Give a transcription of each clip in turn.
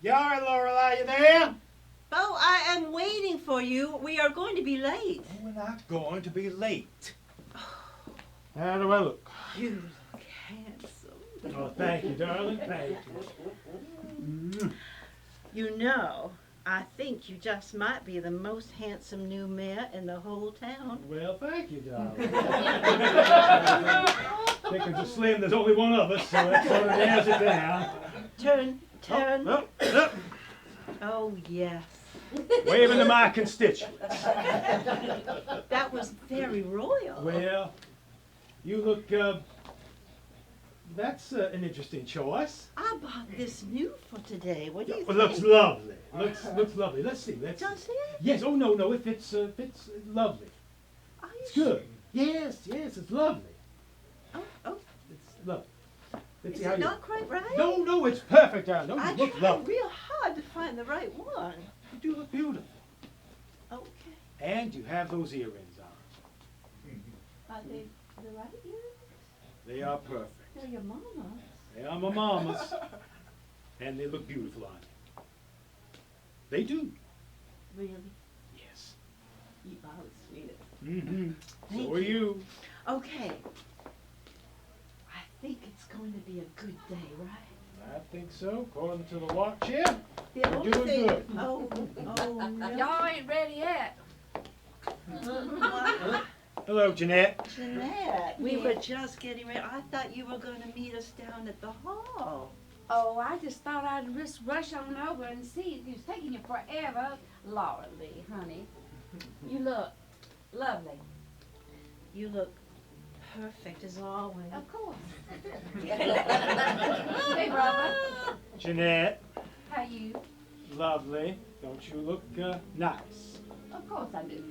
You all right, Lorelei? You there? Bo, I am waiting for you. We are going to be late. Oh, we're not going to be late. How do I look? You look handsome. Oh, thank you, darling. Thank you. You know, I think you just might be the most handsome new mayor in the whole town. Well, thank you, darling. Thinking so slim, there's only one of us, so that sort of narrows it down. Turn. Oh, oh. Oh, yes. Waving to my constituents. That was very royal. Well, you look, that's an interesting choice. I bought this new for today. What do you It think? looks lovely. Looks lovely. Let's see. Does it? Yes. Oh no. It fits lovely. Are you It's good. Yes. It's lovely. Oh. It's lovely. Let's Is see how it you. not quite right? No. It's perfect, darling. No, I you look tried lovely. real hard to find the right one. You do look beautiful. Okay. And you have those earrings on. Are they the right earrings? They are perfect. They're your mama's. They are my mama's. And they look beautiful on you. They do. Really? Yes. You are the sweetest. Mm-hmm. Thank So are you. Okay. I think it's going to be a good day, right? I think so. According to the watch here. The You're only doing thing. good. Oh no. Y'all ain't ready yet. What? Hello, Jeanette. Jeanette, we were just getting ready. I thought you were going to meet us down at the hall. Oh, I just thought I'd just rush on over and see. It was taking you forever. Laura Lee, honey. You look lovely. You look perfect as always. Of course. Hey, brother. Jeanette. How you? Lovely. Don't you look nice? Of course I do.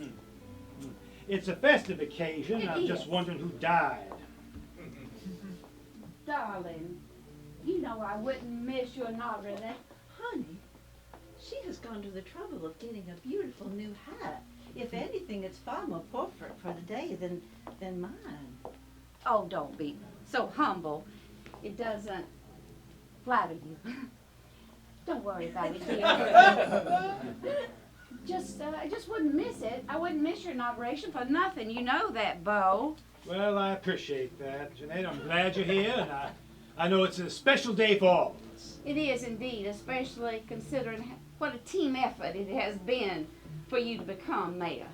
It's a festive occasion. It I'm just is. wondering who died. Darling, you know I wouldn't miss your not really. Honey, she has gone to the trouble of getting a beautiful new hat. If anything, it's far more perfect for the day than mine. Oh, don't be so humble. It doesn't flatter you. Don't worry about it, dear. I just wouldn't miss it. I wouldn't miss your inauguration for nothing. You know that, Bo. Well, I appreciate that, Jeanette. I'm glad you're here, and I know it's a special day for all of us. It is indeed, especially considering what a team effort it has been for you to become mayor.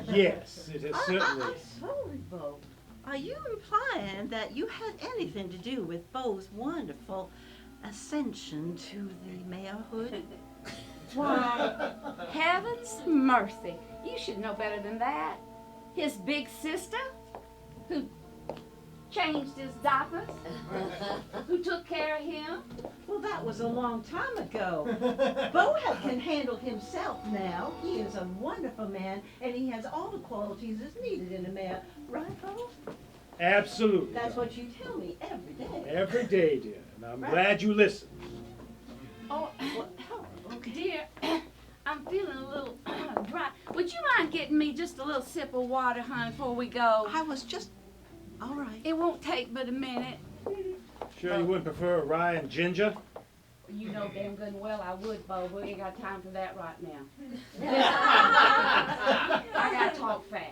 Yes, it has certainly. I'm sorry, Bo. Are you implying that you had anything to do with Bo's wonderful ascension to the mayorhood? Why, heavens mercy. You should know better than that. His big sister, who changed his diapers, who took care of him. Well, that was a long time ago. Bo can handle himself now. He is a wonderful man, and he has all the qualities that's needed in a mayor. Right, Bo? Absolutely. That's what you tell me every day. Every day, dear. And I'm Right. glad you listen. Oh, Okay. dear, I'm feeling a little dry. Would you mind getting me just a little sip of water, honey, before we go? I was just... All right. It won't take but a minute. Sure you wouldn't prefer rye and ginger? You know damn good and well I would, Bo, but we ain't got time for that right now. I gotta talk fast.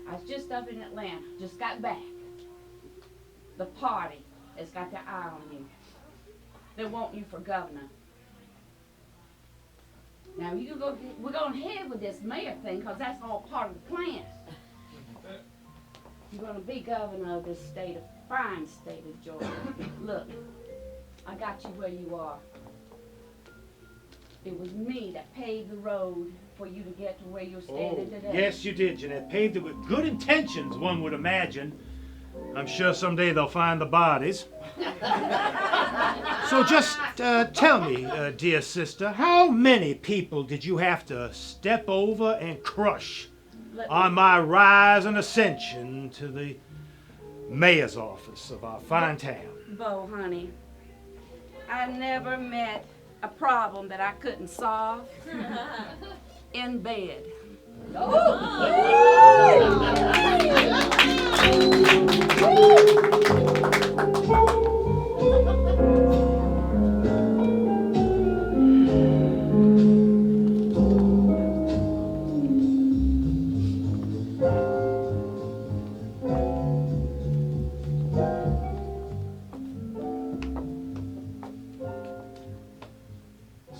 I was just up in Atlanta, just got back. The party has got their eye on you. They want you for governor. Now you can go, we're going ahead with this mayor thing, because that's all part of the plan. You're gonna be governor of this state, of fine state of Georgia. Look, I got you where you are. It was me that paved the road for you to get to where you're standing today. Yes, you did, Jeanette. Paved it with good intentions, one would imagine. I'm sure someday they'll find the bodies. So just tell me, dear sister, how many people did you have to step over and crush on my rise and ascension to the mayor's office of our fine town? Bo, honey, I never met a problem that I couldn't solve in bed.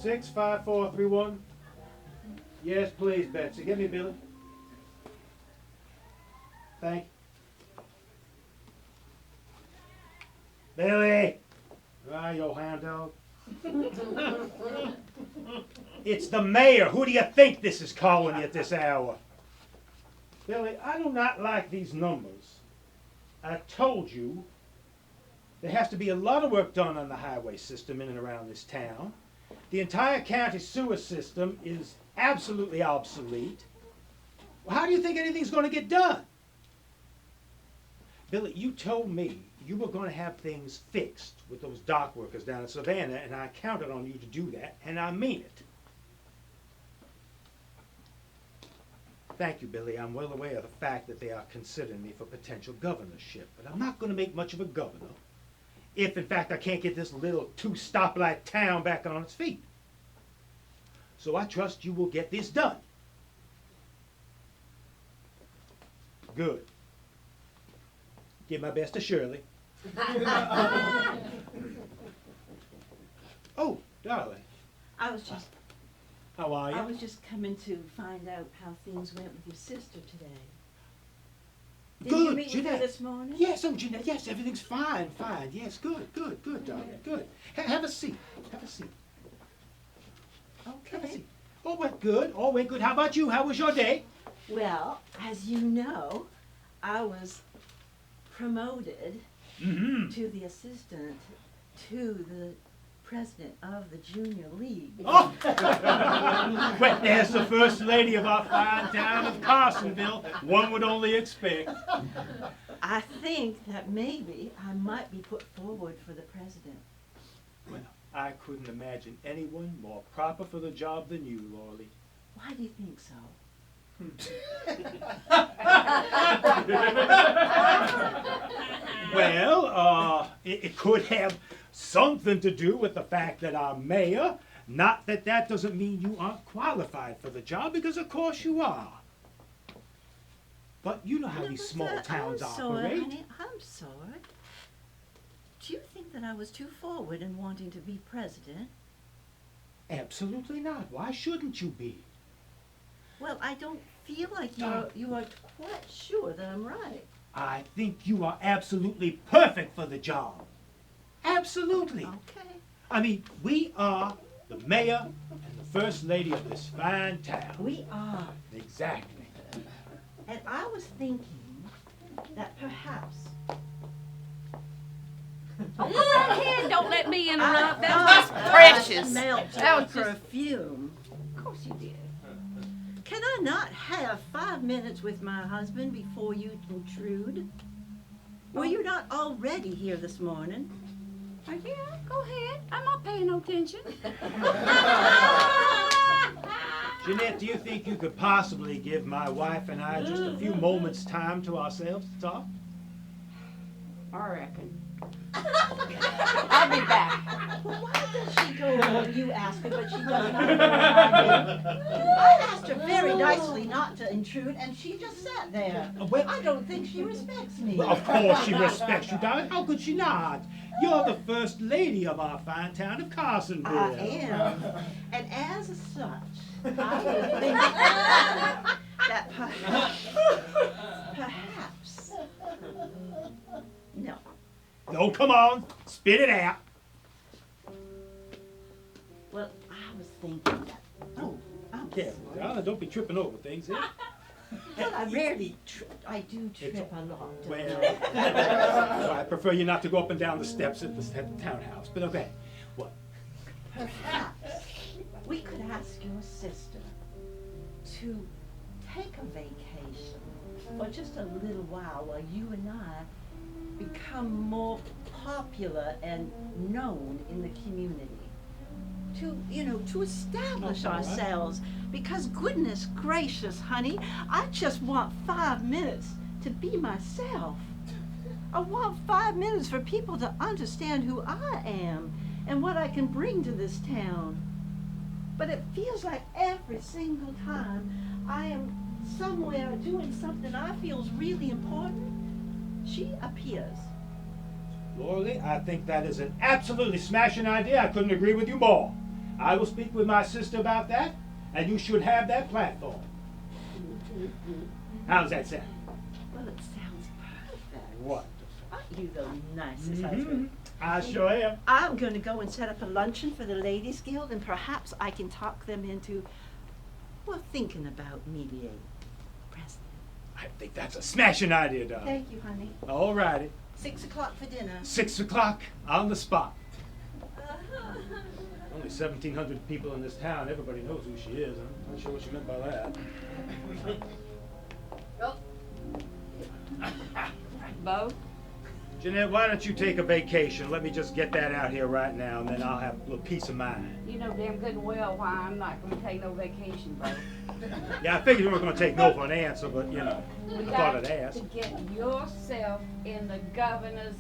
65431. Yes, please, Betsy. Get me Billy. Thank you. Billy! Right, you old hound dog. It's the mayor. Who do you think this is calling you at this hour? Billy, I do not like these numbers. I told you there has to be a lot of work done on the highway system in and around this town. The entire county sewer system is absolutely obsolete. Well, how do you think anything's going to get done? Billy, you told me you were going to have things fixed with those dock workers down in Savannah, and I counted on you to do that, and I mean it. Thank you, Billy. I'm well aware of the fact that they are considering me for potential governorship, but I'm not going to make much of a governor if, in fact, I can't get this little two-stoplight town back on its feet. So I trust you will get this done. Good. Give my best to Shirley. Oh, darling. I was just How are you? I was just coming to find out how things went with your sister today. Did you Good, meet with her Jeanette. this morning? Yes, oh, Jeanette, yes, everything's fine, fine. Yes, good, darling, good. Have a seat, have a seat. Have a Okay. seat. All went good, all went good. How about you? How was your day? Well, as you know, I was promoted Mm-hmm. to the assistant to the president of the junior league. Oh! Well, there's the first lady of our fine town of Carsonville. One would only expect. I think that maybe I might be put forward for the president. Well, I couldn't imagine anyone more proper for the job than you, Lorley. Why do you think so? Well, it could have something to do with the fact that I'm mayor. Not that that doesn't mean you aren't qualified for the job, because of course you are. But you know how these small towns I'm sorry, operate. honey, I'm sorry. Do you think that I was too forward in wanting to be president? Absolutely not. Why shouldn't you be? Well, I don't feel like you are quite sure that I'm right. I think you are absolutely perfect for the job. Absolutely. Okay. I mean, we are the mayor and the first lady of this fine town. We are. Exactly. And I was thinking that perhaps. Oh, go right ahead. Don't let me interrupt. That was precious. Smelled That was your just- perfume. Of course you did. Can I not have 5 minutes with my husband before you intrude? Were you not already here this morning? Oh, yeah, go ahead. I'm not paying no attention. Jeanette, do you think you could possibly give my wife and I just a few moments' time to ourselves to talk? I reckon. I'll be back. Well, why does she go when you ask her, but she doesn't know what I do? I asked her very nicely not to intrude, and she just sat there. Well, I don't think she respects me. well, of course she respects you, darling. How could she not? You're the first lady of our fine town of Carsonville. I am. And as such, I would think that perhaps, no. No, come on. Spit it out. Well, I was thinking that, I'm Careful, sorry. darling. Don't be tripping over things. Eh? But I rarely trip. I do trip a lot. don't Well, I? well, I prefer you not to go up and down the steps at the townhouse. But okay. What? Perhaps we could ask your sister to take a vacation for just a little while you and I become more popular and known in the community. To establish All right. ourselves. Because goodness gracious, honey, I just want 5 minutes to be myself. I want 5 minutes for people to understand who I am and what I can bring to this town. But it feels like every single time I am somewhere doing something I feel is really important, she appears. Lorley, I think that is an absolutely smashing idea. I couldn't agree with you more. I will speak with my sister about that, and you should have that platform. How does that sound? Well, it sounds perfect. What? Aren't you the nicest husband? I sure am. I'm going to go and set up a luncheon for the Ladies Guild, and perhaps I can talk them into, well, thinking about me being president. I think that's a smashing idea, darling. Thank you, honey. All righty. 6 o'clock for dinner. 6 o'clock on the spot. Only 1,700 people in this town. Everybody knows who she is. I'm not sure what she meant by that. Bo? Jeanette, why don't you take a vacation? Let me just get that out here right now, and then I'll have a little peace of mind. You know damn good and well why I'm not going to take no vacation, Bo. Yeah, I figured you weren't going to take no for an answer, but, you know, We I thought got I'd ask. to get yourself in the governor's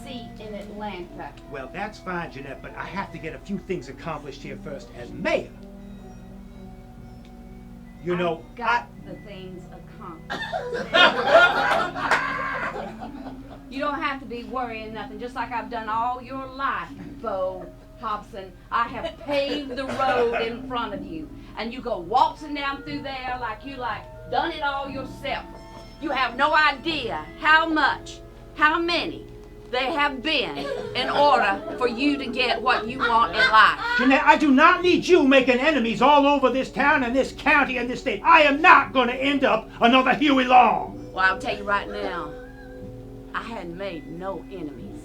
seat in Atlanta. Well, that's fine, Jeanette, but I have to get a few things accomplished here first as mayor. You know, I've got the things accomplished. You don't have to be worrying nothing, just like I've done all your life, Bo Hobson. I have paved the road in front of you, and you go waltzing down through there like you done it all yourself. You have no idea how many they have been in order for you to get what you want in life. Jeanette, I do not need you making enemies all over this town and this county and this state. I am not going to end up another Huey Long. Well, I'll tell you right now, I hadn't made no enemies.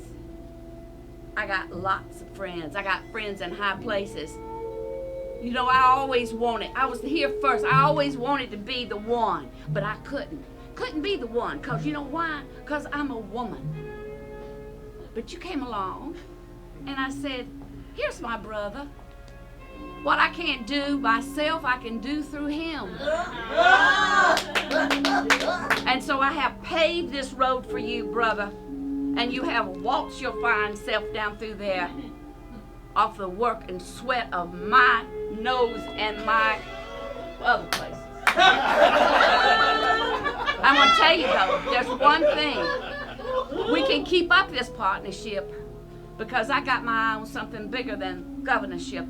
I got lots of friends. I got friends in high places. You know, I always wanted, I was here first. I always wanted to be the one, but I couldn't. Couldn't be the one, because you know why? Because I'm a woman. But you came along, and I said, here's my brother. What I can't do myself, I can do through him. And so I have paved this road for you, brother, and you have waltzed your fine self down through there off the work and sweat of my nose and my other places. I'm going to tell you, though, there's one thing. We can keep up this partnership because I got my eye on something bigger than governorship.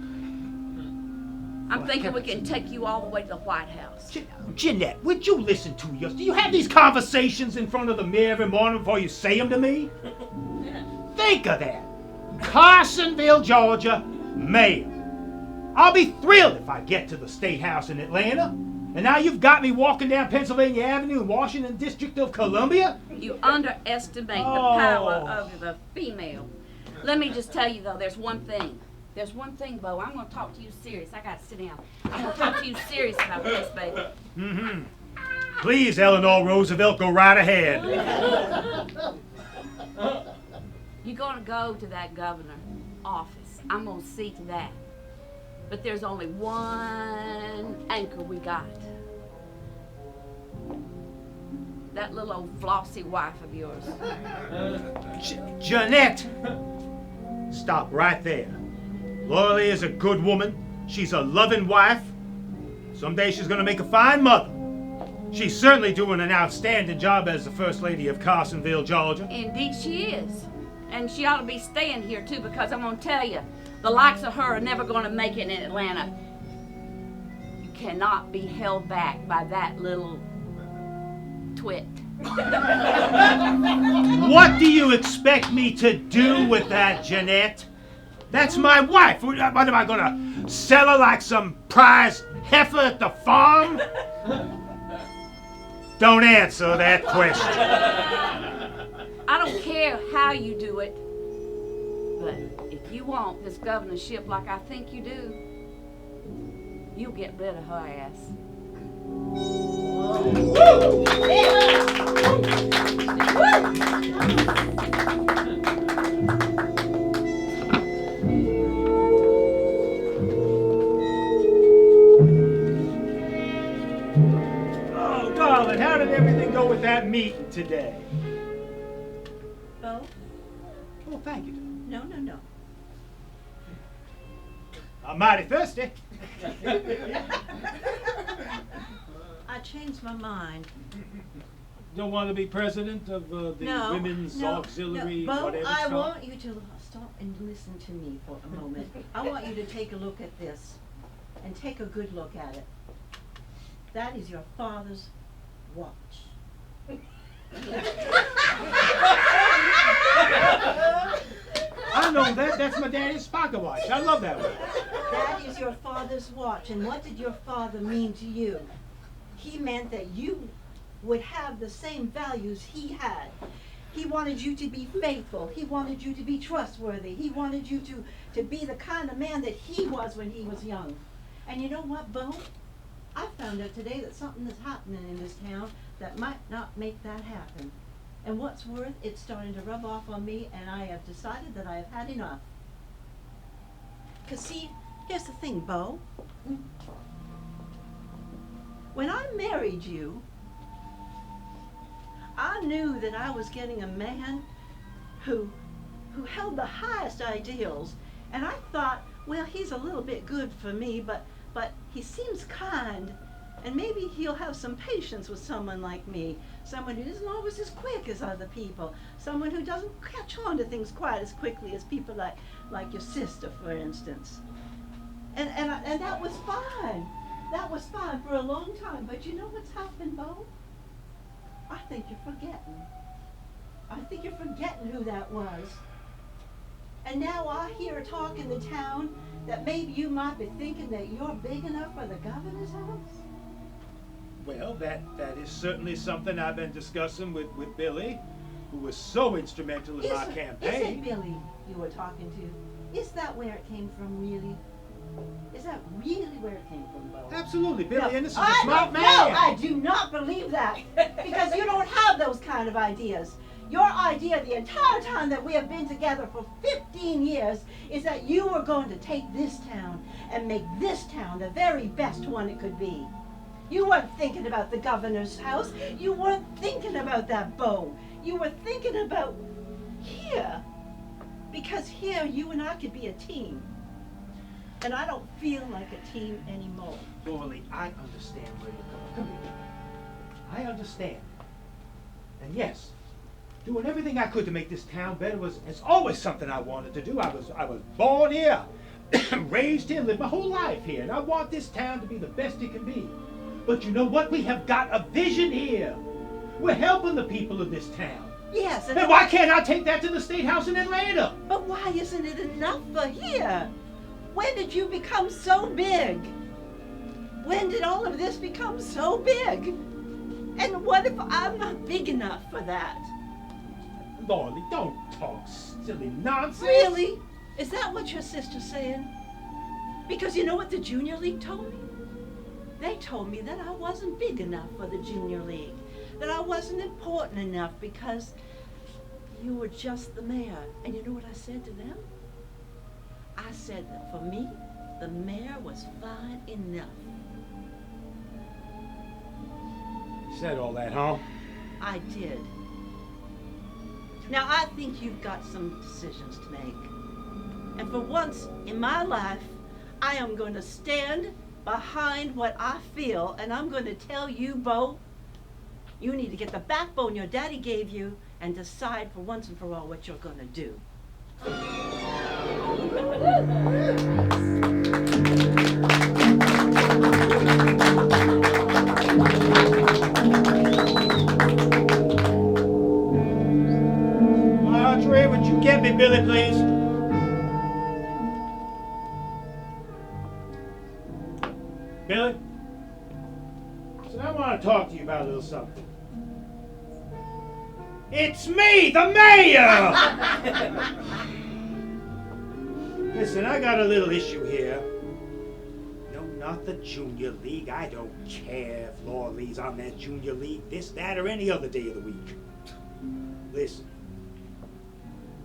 I'm thinking we can take you all the way to the White House. Jeanette, would you listen to us? Do you have these conversations in front of the mirror every morning before you say them to me? Think of that. Carsonville, Georgia, mayor. I'll be thrilled if I get to the State House in Atlanta. And now you've got me walking down Pennsylvania Avenue in Washington District of Columbia? You underestimate the power of the female. Let me just tell you, though, there's one thing. There's one thing, Bo. I'm going to talk to you serious. I got to sit down. I'm going to talk to you serious about this, baby. Mm-hmm. Please, Eleanor Roosevelt, go right ahead. You're going to go to that governor office. I'm going to see to that. But there's only one anchor we got. That little old flossy wife of yours. Jeanette! Stop right there. Laura Lee is a good woman. She's a loving wife. Someday she's going to make a fine mother. She's certainly doing an outstanding job as the First Lady of Carsonville, Georgia. Indeed she is. And she ought to be staying here, too, because I'm going to tell you, the likes of her are never going to make it in Atlanta. You cannot be held back by that little twit. What do you expect me to do with that, Jeanette? That's my wife. What am I going to sell her like some prize heifer at the farm? Don't answer that question. I don't care how you do it, but if you want this governorship like I think you do, you'll get rid of her ass. Oh, darling, how did everything go with that meeting today? Bo? Oh, thank you. No. I'm mighty thirsty. I changed my mind. Don't want to be president of the Women's Auxiliary, Bo, whatever it's I called? want you to stop and listen to me for a moment. I want you to take a look at this, and take a good look at it. That is your father's watch. I know that. That's my daddy's pocket watch. I love that one. That is your father's watch. And what did your father mean to you? He meant that you would have the same values he had. He wanted you to be faithful. He wanted you to be trustworthy. He wanted you to be the kind of man that he was when he was young. And you know what, Bo? I found out today that something is happening in this town that might not make that happen. And what's worth, it's starting to rub off on me, and I have decided that I have had enough. 'Cause see, here's the thing, Bo. When I married you, I knew that I was getting a man who held the highest ideals, and I thought, well, he's a little bit good for me, but he seems kind, and maybe he'll have some patience with someone like me, someone who isn't always as quick as other people, someone who doesn't catch on to things quite as quickly as people like your sister, for instance. And that was fine. That was fine for a long time, but you know what's happened, Bo? I think you're forgetting. I think you're forgetting who that was. And now I hear talk in the town that maybe you might be thinking that you're big enough for the governor's house. Well, that is certainly something I've been discussing with Billy, who was so instrumental in my Is campaign. it Billy you were talking to? Is that where it came from, really? Is that really where it came from, Bo? Absolutely, Billy No, Anderson's a smart man. No, I do not believe that. Because you don't have those kind of ideas. Your idea the entire time that we have been together for 15 years is that you were going to take this town and make this town the very best one it could be. You weren't thinking about the governor's house. You weren't thinking about that, Bo. You were thinking about here. Because here you and I could be a team. And I don't feel like a team anymore. Dorley, I understand where you're coming from. Come here. I understand. And yes, doing everything I could to make this town better is always something I wanted to do. I was born here, raised here, lived my whole life here, and I want this town to be the best it can be. But you know what? We have got a vision here. We're helping the people of this town. Yes. And why can't I take that to the State House in Atlanta? But why isn't it enough for here? When did you become so big? When did all of this become so big? And what if I'm not big enough for that? Dorley, don't talk silly nonsense. Really? Is that what your sister's saying? Because you know what the Junior League told me? They told me that I wasn't big enough for the Junior League, that I wasn't important enough because you were just the mayor. And you know what I said to them? I said that for me, the mayor was fine enough. You said all that, huh? I did. Now I think you've got some decisions to make. And for once in my life, I am going to stand behind what I feel, and I'm going to tell you, Bo, you need to get the backbone your daddy gave you and decide for once and for all what you're going to do. Marjorie, would you get me Billy, please? Billy? So I want to talk to you about a little something. It's me, the mayor! Listen, I got a little issue here. No, not the Junior League. I don't care if Laura Lee's on that Junior League, this, that, or any other day of the week. Listen,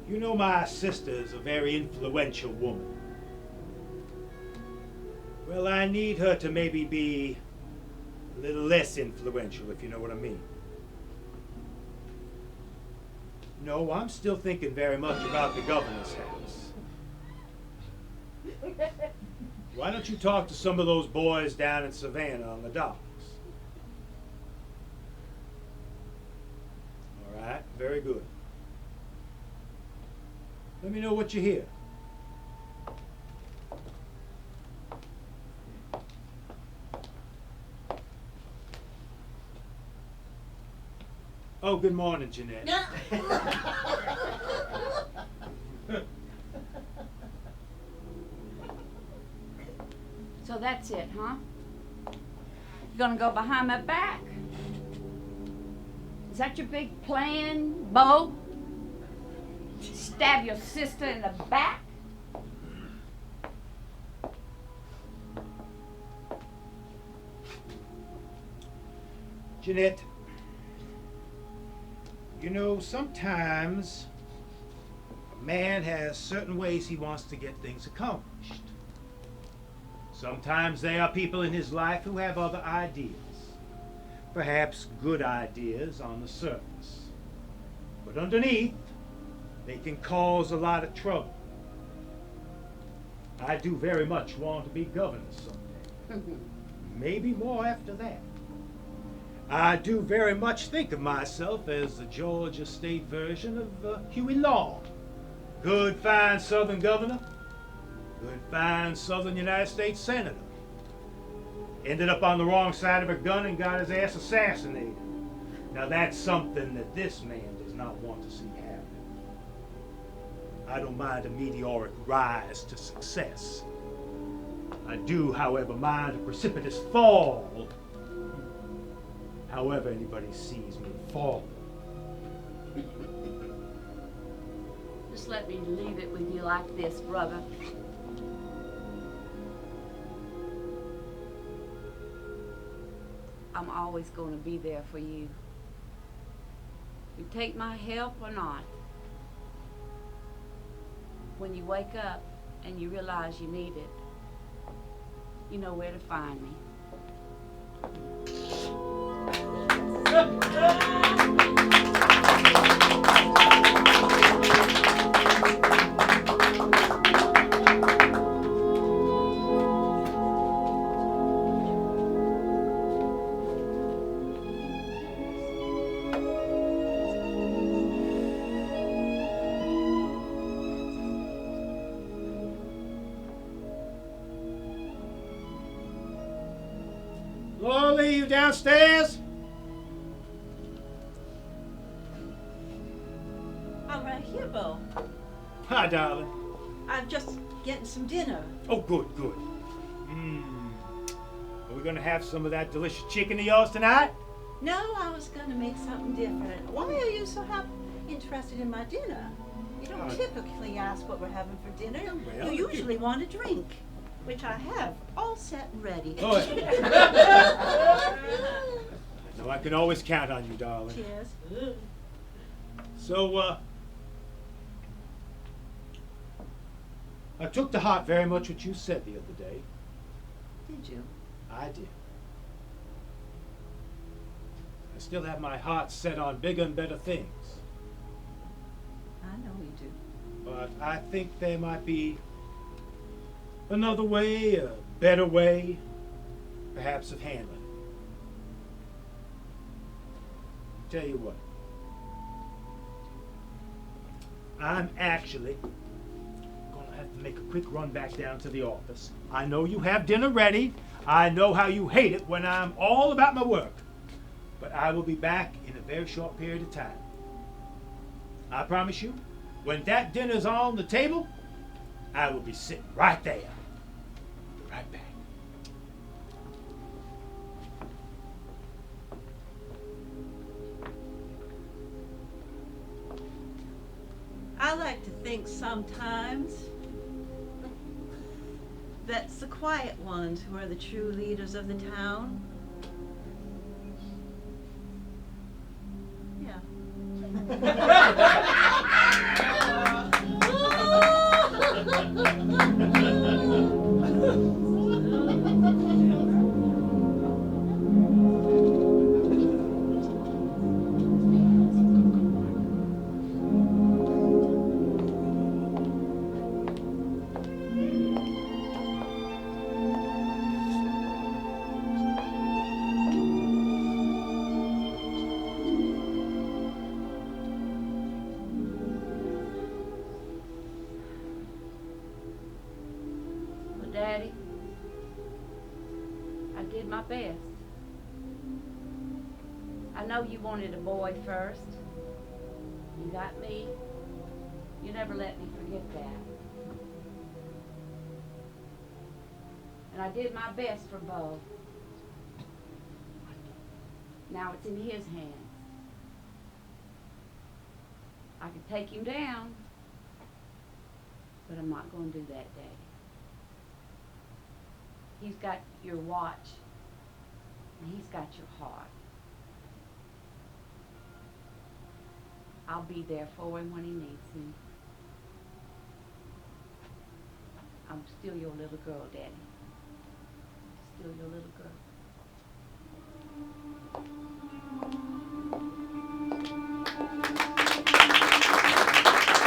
you know my sister is a very influential woman. Well, I need her to maybe be a little less influential, if you know what I mean. No, I'm still thinking very much about the governor's house. Why don't you talk to some of those boys down in Savannah on the docks? All right, very good. Let me know what you hear. Oh, good morning, Jeanette. So that's it, huh? You gonna go behind my back? Is that your big plan, Bo? Stab your sister in the back? Jeanette, you know, sometimes a man has certain ways he wants to get things accomplished. Sometimes there are people in his life who have other ideas. Perhaps good ideas on the surface. But underneath, they can cause a lot of trouble. I do very much want to be governor someday. Maybe more after that. I do very much think of myself as the Georgia state version of Huey Long. Good, fine Southern governor. Good, fine Southern United States senator. Ended up on the wrong side of a gun and got his ass assassinated. Now that's something that this man does not want to see happen. I don't mind a meteoric rise to success. I do, however, mind a precipitous fall. However anybody sees me fall. Just let me leave it with you like this, brother. I'm always going to be there for you. You take my help or not. When you wake up and you realize you need it, you know where to find me. Laura, you downstairs? I'm right here, Bo. Hi, darling. I'm just getting some dinner. Oh, good, good. Are we gonna have some of that delicious chicken of yours tonight? No, I was gonna make something different. Why are you so interested in my dinner? You don't typically ask what we're having for dinner. Well, You usually want a drink, which I have all set and ready. Oh, no, I can always count on you, darling. Cheers. So, I took to heart very much what you said the other day. Did you? I did. I still have my heart set on bigger and better things. I know you do. But I think there might be another way, a better way, perhaps, of handling it. Tell you what. I'm actually gonna have to make a quick run back down to the office. I know you have dinner ready. I know how you hate it when I'm all about my work. But I will be back in a very short period of time. I promise you, when that dinner's on the table, I will be sitting right there. Right back. I like to think sometimes that's the quiet ones who are the true leaders of the town. Yeah. Daddy, I did my best. I know you wanted a boy first. You got me. You never let me forget that. And I did my best for Bo. Now it's in his hands. I could take him down, but I'm not going to do that, Daddy. He's got your watch, and he's got your heart. I'll be there for him when he needs me. I'm still your little girl, Daddy. Still your